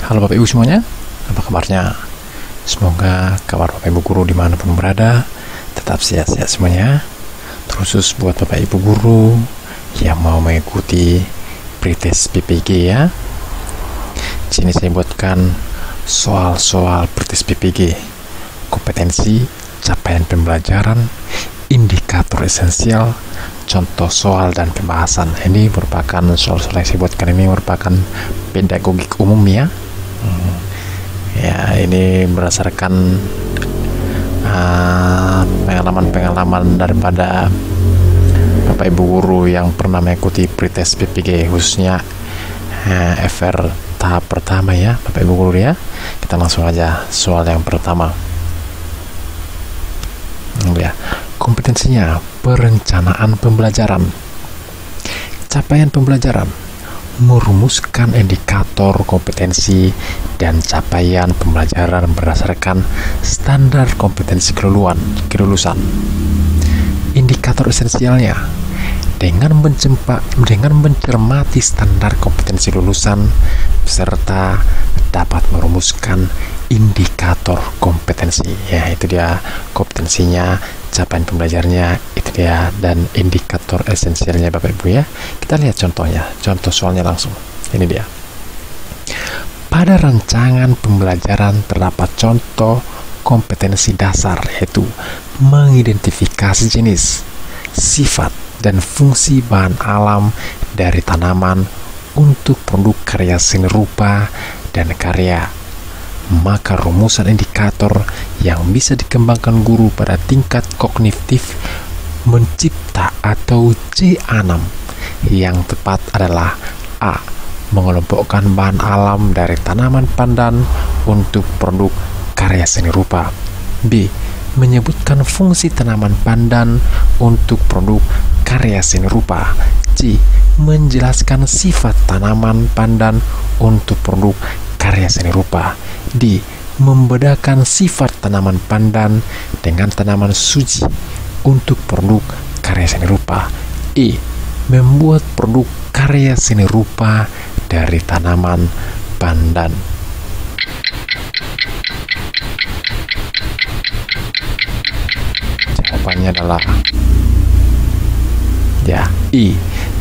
Halo Bapak Ibu semuanya, apa kabarnya? Semoga kabar Bapak Ibu guru dimanapun berada tetap sehat-sehat semuanya. Terus buat Bapak Ibu guru yang mau mengikuti pretest PPG ya. Sini saya buatkan soal-soal pretest PPG, kompetensi, capaian pembelajaran, indikator esensial, contoh soal dan pembahasan. Ini merupakan soal-soal yang saya buatkan ini merupakan pedagogik umum ya. Ya, ini berdasarkan pengalaman-pengalaman daripada Bapak Ibu guru yang pernah mengikuti pretest PPG, khususnya FR tahap pertama ya Bapak Ibu guru ya. Kita langsung aja soal yang pertama ya. Kompetensinya perencanaan pembelajaran, capaian pembelajaran, merumuskan indikator kompetensi dan capaian pembelajaran berdasarkan standar kompetensi kelulusan. Indikator esensialnya dengan mencermati standar kompetensi lulusan, peserta dapat merumuskan indikator kompetensi. Ya, itu dia kompetensinya, capaian pembelajarannya, itu dia, dan indikator esensialnya Bapak Ibu ya. Kita lihat contohnya, contoh soalnya langsung. Ini dia. Pada rancangan pembelajaran terdapat contoh kompetensi dasar, yaitu mengidentifikasi jenis, sifat, dan fungsi bahan alam dari tanaman untuk produk karya seni rupa dan karya. Maka rumusan indikator yang bisa dikembangkan guru pada tingkat kognitif mencipta atau C6 yang tepat adalah A. Mengelompokkan bahan alam dari tanaman pandan untuk produk karya seni rupa. B. Menyebutkan fungsi tanaman pandan untuk produk karya seni rupa. C. Menjelaskan sifat tanaman pandan untuk produk karya seni rupa. D. Membedakan sifat tanaman pandan dengan tanaman suji untuk produk karya seni rupa. E. Membuat produk karya seni rupa dari tanaman pandan. Jawabannya adalah ya, I.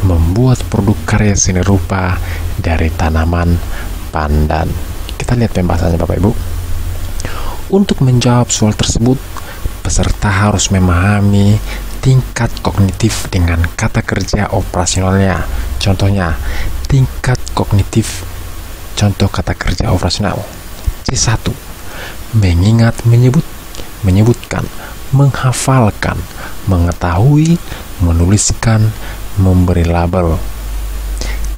Membuat produk karya seni rupa dari tanaman pandan. Kita lihat pembahasannya Bapak Ibu. Untuk menjawab soal tersebut, peserta harus memahami tingkat kognitif dengan kata kerja operasionalnya. Contohnya, tingkat kognitif, contoh kata kerja operasional. C1. Mengingat, menyebutkan, menghafalkan, mengetahui, menuliskan, memberi label.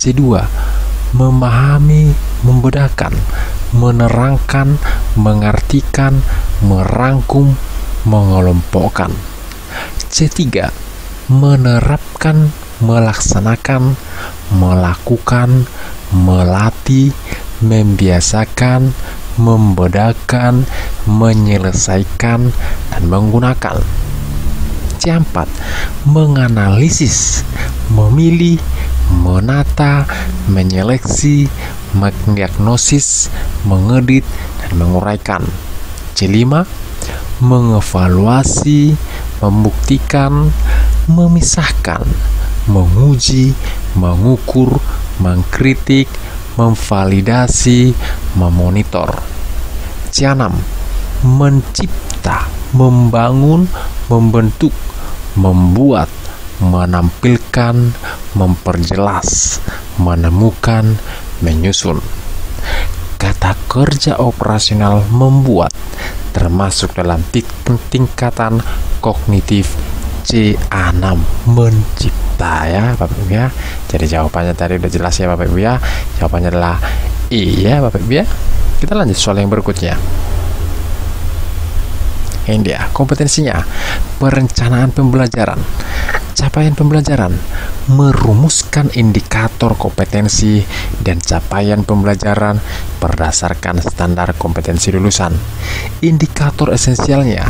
C2. Memahami, membedakan, menerangkan, mengartikan, merangkum, mengelompokkan. C3. Menerapkan, melaksanakan, melakukan, melatih, membiasakan, membedakan, menyelesaikan, dan menggunakan. C4. Menganalisis, memilih, menata, menyeleksi, mendiagnosis, mengedit, dan menguraikan. C5. Mengevaluasi, membuktikan, memisahkan, menguji, mengukur, mengkritik, memvalidasi, memonitor. C6. Mencipta, membangun, membentuk, membuat, menampilkan, memperjelas, menemukan, menyusun. Kata kerja operasional membuat termasuk dalam tingkatan kognitif C6, mencipta ya Bapak Ibu ya. Jadi jawabannya tadi udah jelas ya Bapak Ibu ya. Jawabannya adalah I ya Bapak Ibu ya. Kita lanjut soal yang berikutnya. Ini dia kompetensinya, perencanaan pembelajaran, Capaian pembelajaran merumuskan indikator kompetensi dan capaian pembelajaran berdasarkan standar kompetensi lulusan. Indikator esensialnya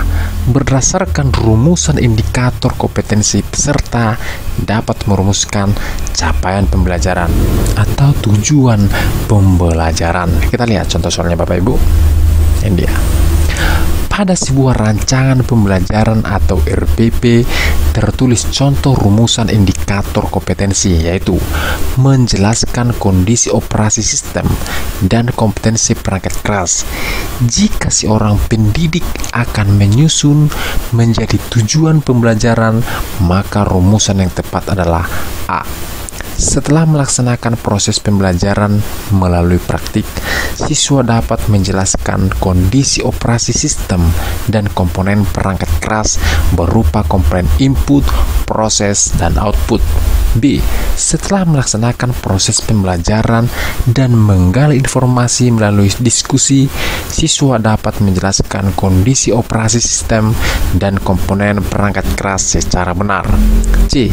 berdasarkan rumusan indikator kompetensi peserta dapat merumuskan capaian pembelajaran atau tujuan pembelajaran. Kita lihat contoh soalnya Bapak Ibu. Ini dia. Pada sebuah rancangan pembelajaran atau RPP tertulis contoh rumusan indikator kompetensi, yaitu menjelaskan kondisi operasi sistem dan kompetensi perangkat keras. Jika seorang pendidik akan menyusun menjadi tujuan pembelajaran, maka rumusan yang tepat adalah A. Setelah melaksanakan proses pembelajaran melalui praktik, siswa dapat menjelaskan kondisi operasi sistem dan komponen perangkat keras berupa komponen input, proses, dan output. B. Setelah melaksanakan proses pembelajaran dan menggali informasi melalui diskusi, siswa dapat menjelaskan kondisi operasi sistem dan komponen perangkat keras secara benar. C.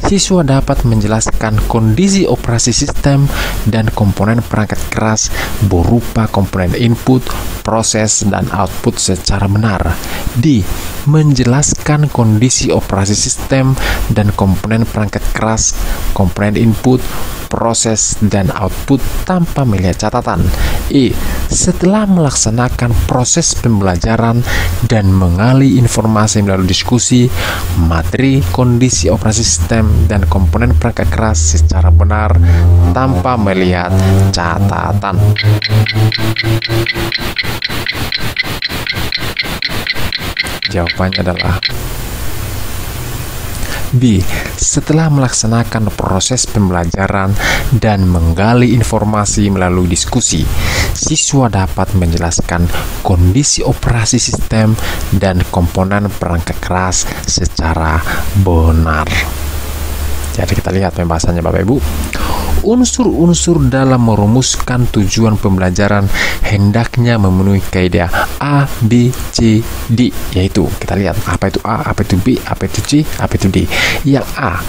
Siswa dapat menjelaskan kondisi operasi sistem dan komponen perangkat keras berupa komponen input, proses, dan output secara benar. D. Menjelaskan kondisi operasi sistem dan komponen perangkat keras, komponen input, proses, dan output tanpa melihat catatan. E. Setelah melaksanakan proses pembelajaran dan mengali informasi melalui diskusi, materi, kondisi operasi sistem, dan komponen perangkat keras secara benar tanpa melihat catatan. Jawabannya adalah B. Setelah melaksanakan proses pembelajaran dan menggali informasi melalui diskusi, siswa dapat menjelaskan kondisi operasi sistem dan komponen perangkat keras secara benar. Jadi kita lihat pembahasannya Bapak Ibu. Unsur-unsur dalam merumuskan tujuan pembelajaran hendaknya memenuhi kaidah A, B, C, D, yaitu kita lihat apa itu A, apa itu B, apa itu C, apa itu D. Yang A,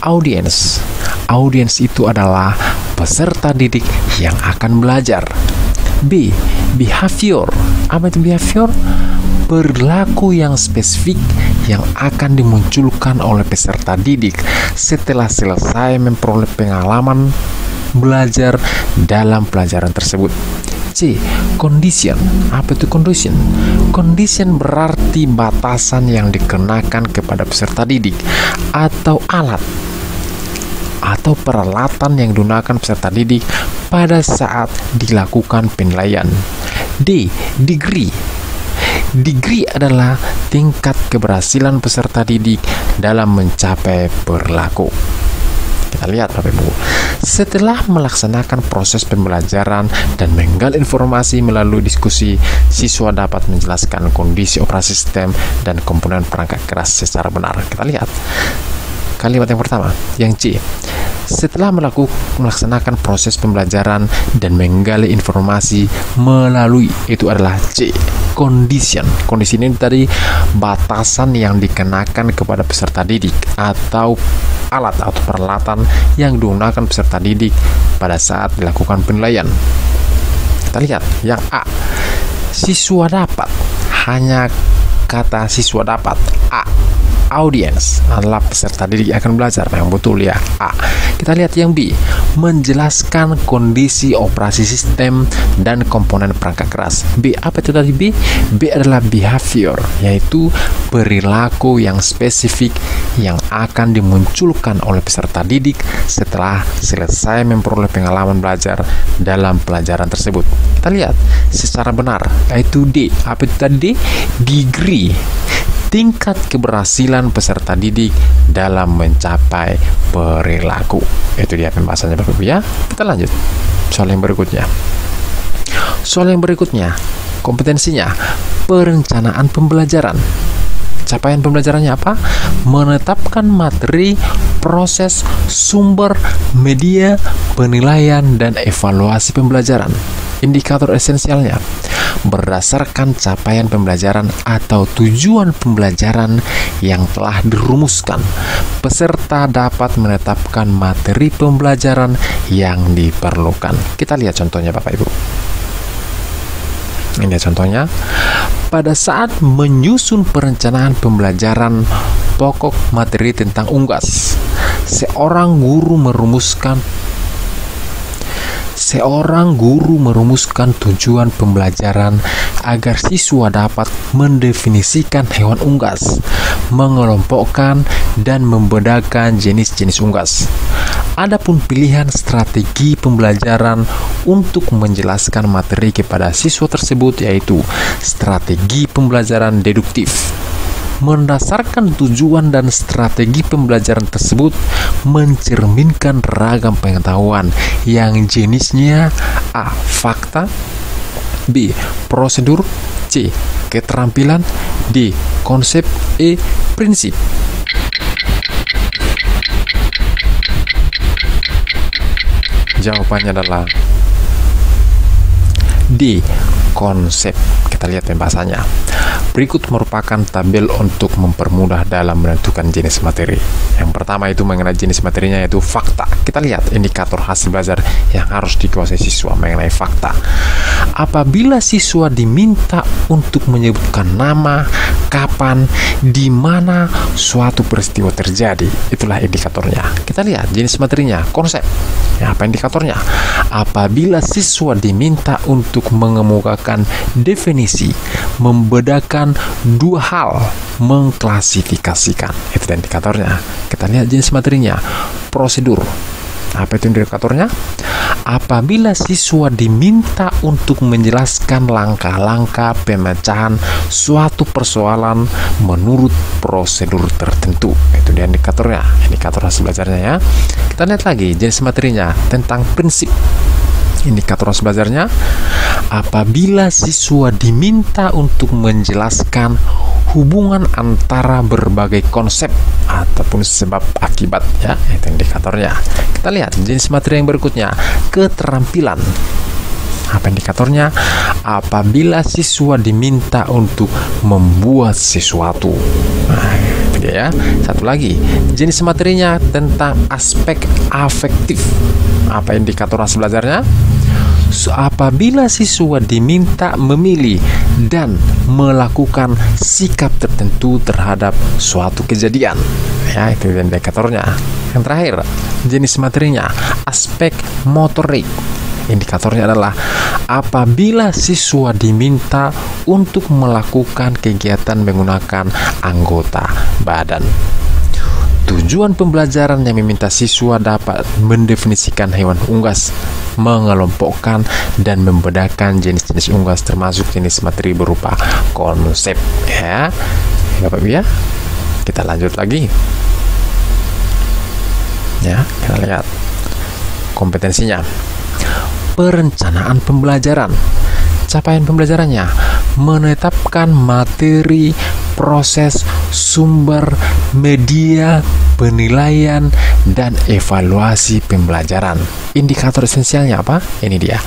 audience. Audience itu adalah peserta didik yang akan belajar. B, behavior. Apa itu behavior? Perilaku yang spesifik yang akan dimunculkan oleh peserta didik setelah selesai memperoleh pengalaman belajar dalam pelajaran tersebut. C. Condition. Apa itu condition? Condition berarti batasan yang dikenakan kepada peserta didik atau alat atau peralatan yang digunakan peserta didik pada saat dilakukan penilaian. D. Degree. Degree adalah tingkat keberhasilan peserta didik dalam mencapai perilaku. Kita lihat Bapak Ibu. Setelah melaksanakan proses pembelajaran dan menggali informasi melalui diskusi, siswa dapat menjelaskan kondisi operasi sistem dan komponen perangkat keras secara benar. Kita lihat kalimat yang pertama, yang C. Setelah melaksanakan proses pembelajaran dan menggali informasi melalui, itu adalah C. Condition. Condition ini tadi batasan yang dikenakan kepada peserta didik atau alat atau peralatan yang digunakan peserta didik pada saat dilakukan penilaian. Kita lihat yang A. Siswa dapat. Hanya kata siswa dapat. A. Audience adalah peserta didik yang akan belajar. Yang betul ya A. Kita lihat yang B. Menjelaskan kondisi operasi sistem dan komponen perangkat keras. B. Apa itu tadi B? B adalah behavior, yaitu perilaku yang spesifik yang akan dimunculkan oleh peserta didik setelah selesai memperoleh pengalaman belajar dalam pelajaran tersebut. Kita lihat secara benar, yaitu D. Apa itu tadi D? Degree. Tingkat keberhasilan peserta didik dalam mencapai perilaku. Itu dia pembahasannya Bapak Ibu ya. Kita lanjut soal yang berikutnya. Soal yang berikutnya, kompetensinya perencanaan pembelajaran. Capaian pembelajarannya apa? Menetapkan materi, proses, sumber, media, penilaian, dan evaluasi pembelajaran. Indikator esensialnya berdasarkan capaian pembelajaran atau tujuan pembelajaran yang telah dirumuskan. Peserta dapat menetapkan materi pembelajaran yang diperlukan. Kita lihat contohnya Bapak Ibu. Ini contohnya. Pada saat menyusun perencanaan pembelajaran pokok materi tentang unggas, seorang guru merumuskan tujuan pembelajaran agar siswa dapat mendefinisikan hewan unggas, mengelompokkan dan membedakan jenis-jenis unggas. Adapun pilihan strategi pembelajaran untuk menjelaskan materi kepada siswa tersebut yaitu strategi pembelajaran deduktif. Mendasarkan tujuan dan strategi pembelajaran tersebut mencerminkan ragam pengetahuan yang jenisnya A. Fakta, B. Prosedur, C. Keterampilan, D. Konsep, E. Prinsip. Jawabannya adalah D. Konsep. Kita lihat pembahasannya. Berikut merupakan tabel untuk mempermudah dalam menentukan jenis materi. Yang pertama itu mengenai jenis materinya yaitu fakta. Kita lihat indikator hasil belajar yang harus dikuasai siswa mengenai fakta. Apabila siswa diminta untuk menyebutkan nama, kapan, di mana suatu peristiwa terjadi, itulah indikatornya. Kita lihat jenis materinya, konsep. Ya, apa indikatornya? Apabila siswa diminta untuk mengemukakan definisi, membedakan dua hal, mengklasifikasikan, itu indikatornya. Kita lihat jenis materinya, prosedur. Apa itu indikatornya? Apabila siswa diminta untuk menjelaskan langkah-langkah pemecahan suatu persoalan menurut prosedur tertentu, itu dia indikatornya, indikator hasil belajarnya ya. Kita lihat lagi jenis materinya tentang prinsip. Indikator hasil belajarnya, apabila siswa diminta untuk menjelaskan hubungan antara berbagai konsep ataupun sebab akibat, ya, itu indikatornya. Kita lihat jenis materi yang berikutnya, keterampilan. Apa indikatornya? Apabila siswa diminta untuk membuat sesuatu. Nah, itu dia ya. Satu lagi, jenis materinya tentang aspek afektif. Apa indikator hasil belajarnya? Apabila siswa diminta memilih dan melakukan sikap tertentu terhadap suatu kejadian, ya, itu indikatornya. Yang terakhir, jenis materinya aspek motorik. Indikatornya adalah apabila siswa diminta untuk melakukan kegiatan menggunakan anggota badan. Tujuan pembelajaran yang meminta siswa dapat mendefinisikan hewan unggas, mengelompokkan dan membedakan jenis-jenis unggas termasuk jenis materi berupa konsep, ya. Bapak Ibu ya. Kita lanjut lagi. Ya, kita lihat kompetensinya. Perencanaan pembelajaran. Capaian pembelajarannya menetapkan materi, proses, sumber, media, penilaian, dan evaluasi pembelajaran. Indikator esensialnya apa? Ini dia.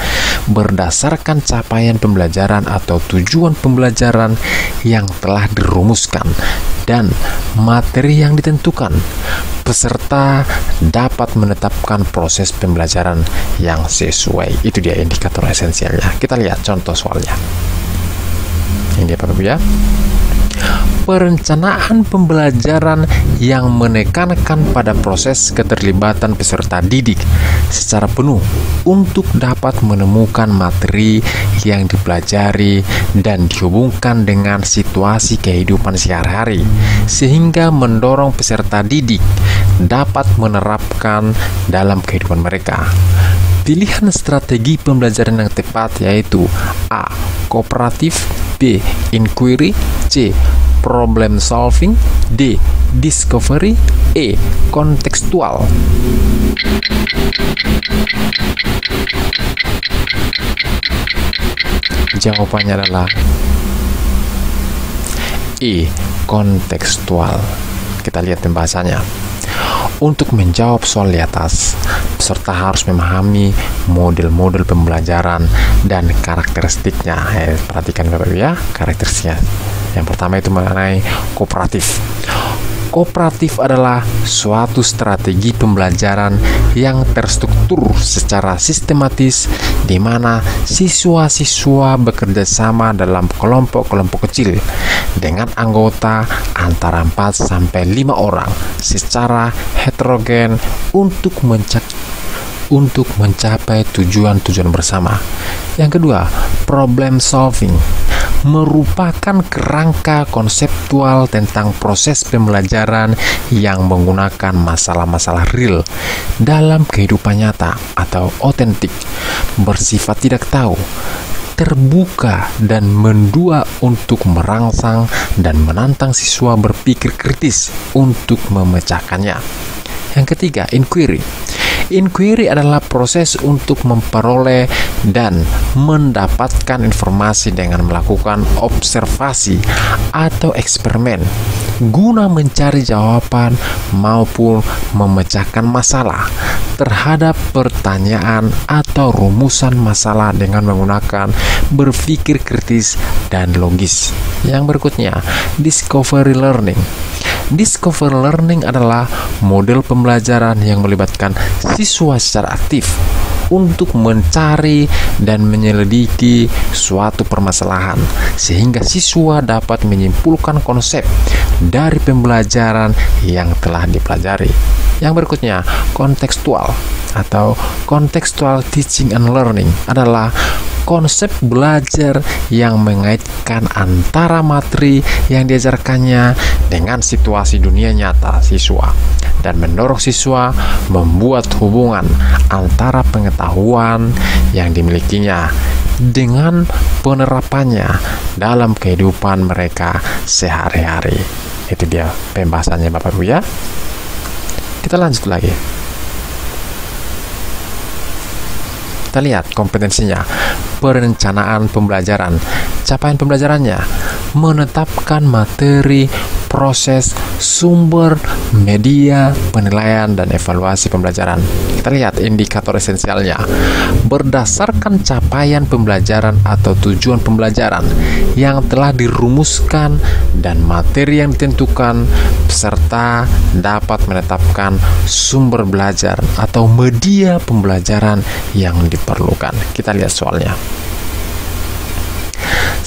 Berdasarkan capaian pembelajaran atau tujuan pembelajaran yang telah dirumuskan dan materi yang ditentukan, peserta dapat menetapkan proses pembelajaran yang sesuai. Itu dia indikator esensialnya. Kita lihat contoh soalnya. Ini dia Bapak Ibu ya. Perencanaan pembelajaran yang menekankan pada proses keterlibatan peserta didik secara penuh untuk dapat menemukan materi yang dipelajari dan dihubungkan dengan situasi kehidupan sehari-hari, sehingga mendorong peserta didik dapat menerapkan dalam kehidupan mereka. Pilihan strategi pembelajaran yang tepat yaitu A. Kooperatif, B. Inquiry, C. Problem solving, D. Discovery, E. Kontekstual. Jawabannya adalah E. Kontekstual. Kita lihat pembahasannya. Untuk menjawab soal di atas, peserta harus memahami model-model pembelajaran dan karakteristiknya. Perhatikan Bapak Ibu ya, karakteristiknya. Yang pertama itu mengenai kooperatif. Kooperatif adalah suatu strategi pembelajaran yang terstruktur secara sistematis di mana siswa-siswa bekerja sama dalam kelompok-kelompok kecil dengan anggota antara 4 sampai 5 orang secara heterogen untuk mencapai tujuan-tujuan bersama. Yang kedua, problem solving merupakan kerangka konseptual tentang proses pembelajaran yang menggunakan masalah-masalah real dalam kehidupan nyata atau otentik, bersifat tidak tahu, terbuka dan mendua untuk merangsang dan menantang siswa berpikir kritis untuk memecahkannya. Yang ketiga, inquiry. Inquiry adalah proses untuk memperoleh dan mendapatkan informasi dengan melakukan observasi atau eksperimen guna mencari jawaban maupun memecahkan masalah terhadap pertanyaan atau rumusan masalah dengan menggunakan berpikir kritis dan logis. Yang berikutnya, discovery learning. Discover learning adalah model pembelajaran yang melibatkan siswa secara aktif untuk mencari dan menyelidiki suatu permasalahan sehingga siswa dapat menyimpulkan konsep dari pembelajaran yang telah dipelajari. Yang berikutnya, kontekstual atau contextual teaching and learning adalah konsep belajar yang mengaitkan antara materi yang diajarkannya dengan situasi dunia nyata siswa dan mendorong siswa membuat hubungan antara pengetahuan yang dimilikinya dengan penerapannya dalam kehidupan mereka sehari-hari. Itu dia pembahasannya Bapak Ibu ya. Kita lanjut lagi. Kita lihat kompetensinya. Perencanaan pembelajaran. Capaian pembelajarannya menetapkan materi, proses, sumber, media, penilaian, dan evaluasi pembelajaran. Kita lihat indikator esensialnya. Berdasarkan capaian pembelajaran atau tujuan pembelajaran yang telah dirumuskan dan materi yang ditentukan, peserta dapat menetapkan sumber belajar atau media pembelajaran yang diperlukan. Kita lihat soalnya.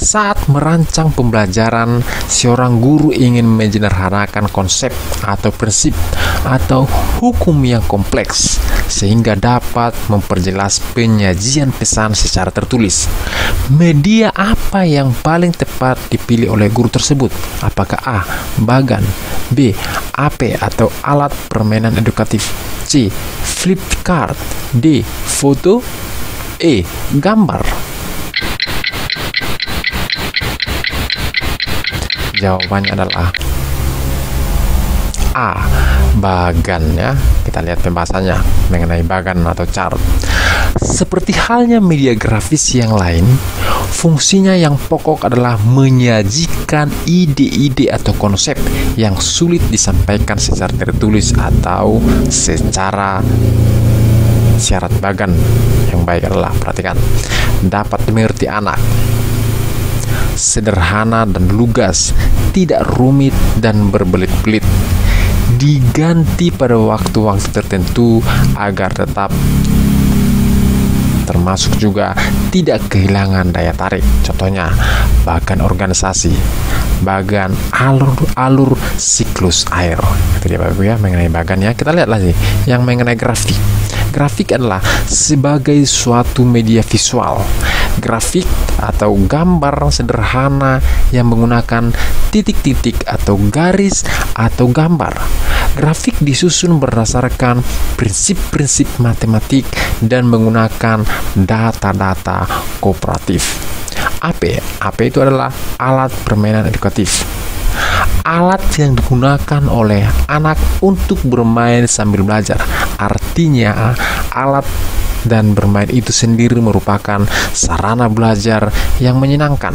Saat merancang pembelajaran, seorang guru ingin menyederhanakan konsep atau prinsip atau hukum yang kompleks sehingga dapat memperjelas penyajian pesan secara tertulis. Media apa yang paling tepat dipilih oleh guru tersebut? Apakah A. bagan, B. AP atau alat permainan edukatif, C. flip card, D. foto, E. gambar? Jawabannya adalah A. bagan ya. Kita lihat pembahasannya mengenai bagan atau chart. Seperti halnya media grafis yang lain, fungsinya yang pokok adalah menyajikan ide-ide atau konsep yang sulit disampaikan secara tertulis atau secara syarat. Bagan yang baik adalah, perhatikan, dapat dimengerti anak, sederhana dan lugas, tidak rumit dan berbelit-belit, diganti pada waktu-waktu tertentu agar tetap termasuk juga tidak kehilangan daya tarik. Contohnya, bagan organisasi, bagan alur siklus air. Itu dia Bapak Ibu ya mengenai bagan ya. Kita lihat lagi yang mengenai grafik. Grafik adalah sebagai suatu media visual. Grafik atau gambar sederhana yang menggunakan titik-titik atau garis atau gambar. Grafik disusun berdasarkan prinsip-prinsip matematik dan menggunakan data-data kooperatif. AP itu adalah alat permainan edukatif. Alat yang digunakan oleh anak untuk bermain sambil belajar. Artinya, alat dan bermain itu sendiri merupakan sarana belajar yang menyenangkan.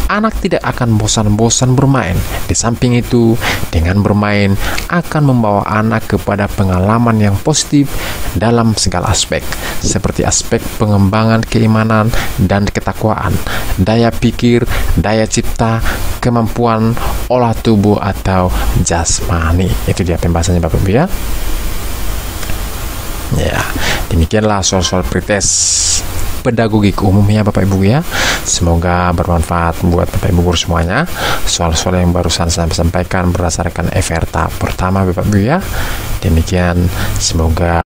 anak tidak akan bosan-bosan bermain. Di samping itu, dengan bermain akan membawa anak kepada pengalaman yang positif dalam segala aspek, seperti aspek pengembangan keimanan dan ketakwaan, daya pikir, daya cipta, kemampuan olah tubuh atau jasmani. Itu dia pembahasannya Bapak Ibu ya. Ya, demikianlah soal-soal pretest pedagogik umumnya Bapak Ibu ya. Semoga bermanfaat buat Bapak Ibu guru semuanya. Soal-soal yang barusan saya sampaikan berdasarkan FR tahap pertama Bapak Ibu ya. Demikian, semoga